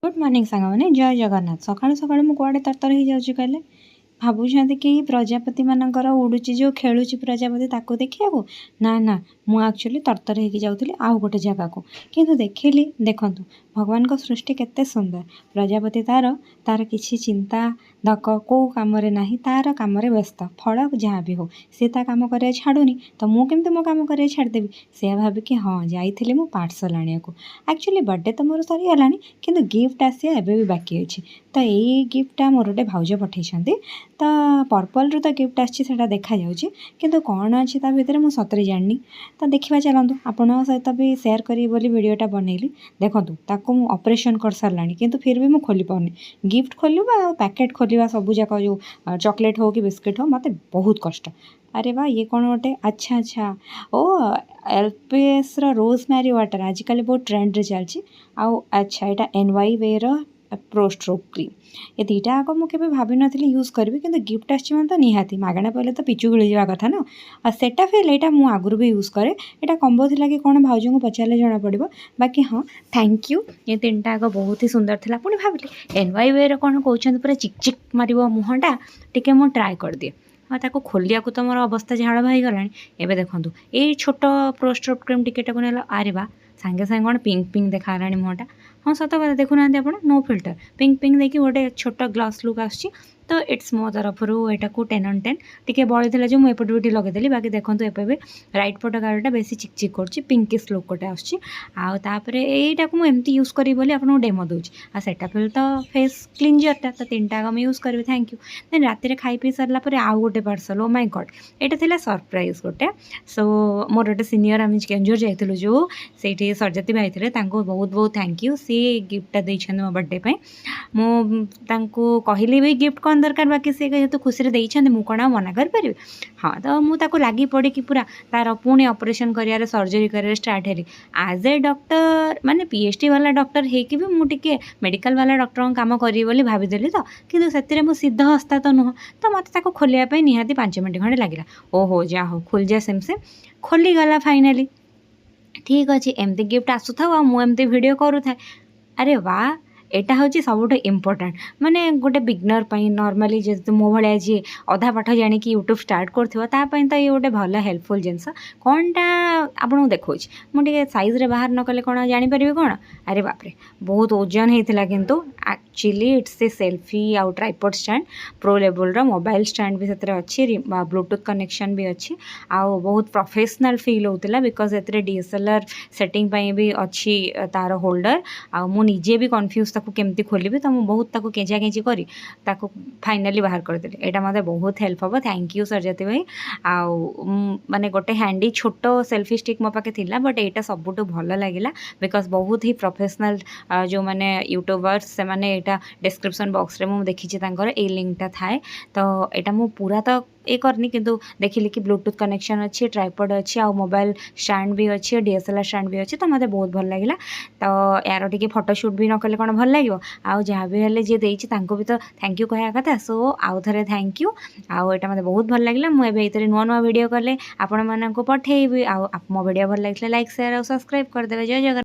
Good morning सांगने जय जगन्नाथ सकाळू सकाळू मु कुआडे तरतर हो जाऊँ कहले भावुं कि प्रजापति मानकर उड़ूची जो खेलुची प्रजापति ताको देखा ना ना मु एक्चुअली तरतर हो जाऊँगी आउ गोटे जगह को किंतु देखिली देखंतु भगवान को सृष्टि केते सुंदर प्रजापति तार तार किसी चिंता धक कौ कम ना तार कम व्यस्त फल जहाँ भी हो सी ता कम कर छाड़ूनी तो मुझे मो कम कर छाड़देवी से भाविकी हाँ जाइली मु पार्सल आने को एक्चुअली बर्थडे तो मोर सरीगला कि गिफ्ट आसिया एबे भी बाकी अच्छी तो यही गिफ्टा मोर गोटे भाउज पठेइछंती तो पर्पल रू तो गिफ्ट आसा देखा जाऊँगी किंतु कौन अच्छी ता भितर मुझे सतरे जानी तो देखा चलतु आपण सहित भी सेयार करी बोली वीडियोटा बनैली देखंतु ताको मु ऑपरेशन कर सारलानी किंतु फिर भी मु खोली पाउनी गिफ्ट खोलवा पैकेट खोलवा सब जाक जो चॉकलेट हो कि बिस्किट हो मत बहुत कष्ट अरे वाह ये कौन गोटे अच्छा अच्छा ओ एलपीएस रोज मैरी वाटर आजिकल बहुत ट्रेंड रे चलची आउ अच्छा यहाँ एनवाई वे प्रो स्ट्रोक क्रीम ये दुईटा आग मुझे भाव नी यूज करी कि गिफ्ट आसान तो निहाती मागणा पहले तो पिचु गिड़ जावा कथा ना और सेटा फिर यहाँ मुझे आगुरी भी यूज करे यहाँ कम्बो थी कि कौन भाउज को पचारे जना पड़ो बाकी हाँ थैंक यू ये तीन टा आग बहुत ही सुंदर था पुणी भाविली एनवाई वे कौन कहते पूरा चिक चिक मार मुहटा टी मुझे ट्राए कर दिए हाँ ताको खोलिया तो मोर अवस्था झाड़ भाई गला एवं देखूँ ये छोट प्रोस्ट्रोप क्रीम टिकेटा को नेला अरे बा सांगे सांगे कौन पिंक पिंक देखा मुहटा हाँ सत कथा देखुना आप नो फिल्टर पिंक पिंक देखिए गोटे छोट ग्लास लुक आसची तो इट्स मो तरफ यहाँ को 10 on 10 टी बड़ी जो मुझे भी लगेदेली बाकी देखो एपे भी रईट पट गाड़ीटा बेसी चिक चिक कर पिंकिश लुक गोटे आसपर यहीटा को मुझे यूज करी बोली आपको डेमो दूसरी आ सेटा फिर तो फेस क्लींजरटा तो तीन टाक मुझे यूज करी थैंक यू देन राति खाई पी सारापर आउ गोटे पार्सल ओ माय गॉड यहाँ था सरप्राइज गोटे सो मोर गोटे सीनियर आम केंजोर जाइलु जो से सरजती भाई थे बहुत बहुत थैंक यू सी गिफ्टा देते मो बर्थडे पे मुझे कहली भी गिफ्ट कौन दरकार बाकी सी जेहतु खुशी देते मुझे कौन मना करें हाँ तो मुझे लगी पड़ी कि पूरा तार पुणी ऑपरेशन कर सर्जरी कर स्टार्ट हेली एज ए डॉक्टर माने पीएचडी वाला डॉक्टर होकि भी मुझे मेडिकल वाला डॉक्टर काम करी बोली भावीदेली तो कि से सिद्ध हस्ता तो नुह तो मत खोलियापाई निहाती 5 मिनट खंडे लगे ओहो जा हो खुल जा सेम से खोलीगला फाइनाली ठीक अच्छे एमती गिफ्ट आसू था मुझे वीडियो करू था अरे वाह एटा हूँ सब इम्पोर्टाट माने गोटे बिगनर नॉर्मली जो मो भाया जी अधा पाठ जाणी यूट्यूब स्टार्ट करतापाई तो ये गोटे भल हेल्पफुल जिनस कौनटा आपको देखा मुझे सैज्रे बाहर न कले कौन जापर कौन अरे बापरे बहुत ओजन होता किंतु एक्चुअली इट्स ए सेल्फी आउ tripod stand pro level mobile stand भी से अच्छी ब्लूटूथ कनेक्शन भी अच्छी आउ बहुत प्रोफेशनल फील होता बिकज ए डीएसएलआर सेटिंग भी अच्छी तार होल्डर आ मुझे भी कन्फ्यूज ताको केमती खोली तो मुझे बहुत ताको केंचा केंची करी ताको फाइनाली बाहर करदेली यहाँ मत बहुत हेल्प हम थैंक यू सरजती भाई आउ माने गोटे हैंडी छोट सेल्फी स्टिक मो पाखे थिला बट यहाँ सबुठ भल लगे बिकज बहुत ही प्रोफेशनल जो मैंने यूट्यूबर्स से मैंने यहाँ डिस्क्रिप्शन बॉक्स रे मुझे देखी ये लिंकटा थाए तो यहाँ मुझे पूरा तो ये करनी किंतु देखिली कि ब्लूटूथ कनेक्शन अच्छी ट्राइपॉड अच्छी आ मोबाइल स्टैंड भी अच्छी डीएसएलआर स्टैंड भी अच्छी तो मत बहुत भल लगे तो यार टी फोटोशूट भी न कले कौन भल लगे आउ जहाँ भी हेल्ले जी देती भी तो थैंक यू कह कथा सो आउ थे थैंक यू आउ यहाँ मत बहुत भल लगे मुझे नुआ नुआ वीडियो कले आपण मानक पठेबी आ मो वीडियो भल लगे लाइक शेयर और सब्सक्राइब करदे जय जगन्नाथ।